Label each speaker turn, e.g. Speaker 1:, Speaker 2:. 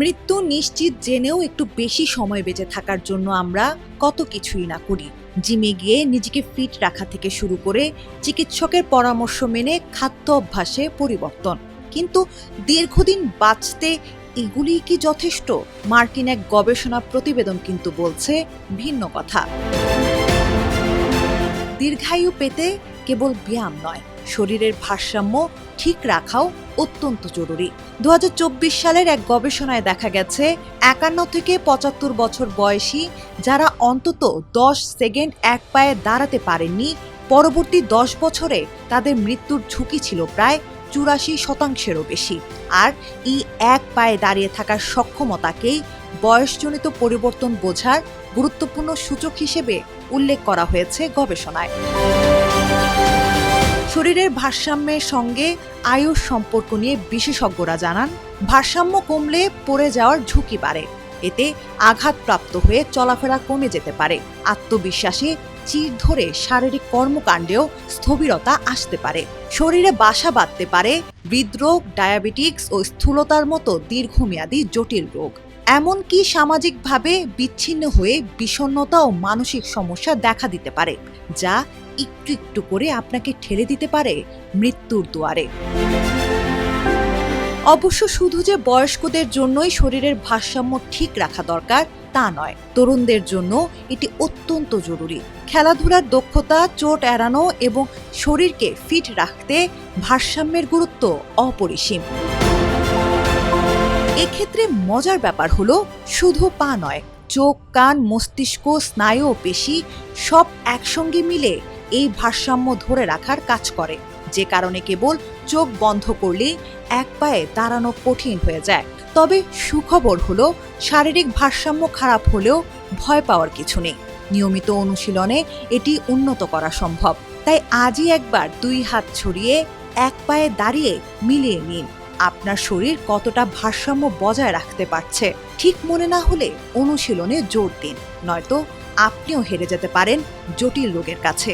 Speaker 1: মৃত্যু নিশ্চিত জেনেও একটু বেশি সময় বেঁচে থাকার জন্য আমরা কত কিছুই না করি। জিমে গিয়ে নিজেকে ফিট রাখা থেকে শুরু করে চিকিৎসকের পরামর্শ মেনে খাদ্য অভ্যাসে পরিবর্তন। কিন্তু দীর্ঘদিন বাঁচতে এগুলিই কি যথেষ্ট? মার্কিন এক গবেষণা প্রতিবেদন কিন্তু বলছে ভিন্ন কথা। দীর্ঘায়ু পেতে কেবল ব্যায়াম নয়, শরীরের ভারসাম্য ঠিক রাখাও অত্যন্ত জরুরি। 2024 সালের এক গবেষণায় দেখা গেছে 51 থেকে 75 বছর বয়সী যারা অন্তত 10 সেকেন্ড এক পায়ে দাঁড়াতে পারেননি, পরবর্তী 10 বছরে তাদের মৃত্যুর ঝুঁকি ছিল প্রায় 84%-এরও বেশি। আর এই এক পায়ে দাঁড়িয়ে থাকার সক্ষমতাকেই বয়সজনিত পরিবর্তন বোঝার গুরুত্বপূর্ণ সূচক হিসেবে উল্লেখ করা হয়েছে গবেষণায়। শরীরের ভারসাম্যের সঙ্গে আয়ুর সম্পর্ক নিয়ে বিশেষজ্ঞরা জানান, ভারসাম্য কমলে পড়ে যাওয়ার ঝুঁকি বাড়ে। এতে আঘাতপ্রাপ্ত হয়ে চলাফেরা কমে যেতে পারে, আত্মবিশ্বাসে চির ধরে শারীরিক কর্মকাণ্ডেও স্থবিরতা আসতে পারে, শরীরে বাসা বাঁধতে পারে হৃদরোগ, ডায়াবেটিক্স ও স্থূলতার মতো দীর্ঘমেয়াদী জটিল রোগ। এমনকি সামাজিকভাবে বিচ্ছিন্ন হয়ে বিষণ্ণতা ও মানসিক সমস্যা দেখা দিতে পারে, যা একটু একটু করে আপনাকে ঠেলে দিতে পারে মৃত্যুর দুয়ারে। অবশ্য শুধু যে বয়স্কদের জন্যই শরীরের ভারসাম্য ঠিক রাখা দরকার তা নয়, তরুণদের জন্য এটি অত্যন্ত জরুরি। খেলাধুলার দক্ষতা, চোট এড়ানো এবং শরীরকে ফিট রাখতে ভারসাম্যের গুরুত্ব অপরিসীম। এক্ষেত্রে মজার ব্যাপার হলো, শুধু পা নয়, চোখ, কান, মস্তিষ্ক, স্নায়ু ও পেশি সব একসঙ্গে মিলে এই ভারসাম্য ধরে রাখার কাজ করে, যে কারণে কেবল চোখ বন্ধ করলে এক পায়ে দাঁড়ানো কঠিন হয়ে যায়। তবে সুখবর হলো, শারীরিক ভারসাম্য খারাপ হলেও ভয় পাওয়ার কিছু নেই। নিয়মিত অনুশীলনে এটি উন্নত করা সম্ভব। তাই আজই একবার 2 হাত ছড়িয়ে এক পায়ে দাঁড়িয়ে মিলিয়ে নিন আপনার শরীর কতটা ভারসাম্য বজায় রাখতে পারছে। ঠিক মনে না হলে অনুশীলনে জোর দিন, নয়তো আপনিও হেরে যেতে পারেন জটিল রোগের কাছে।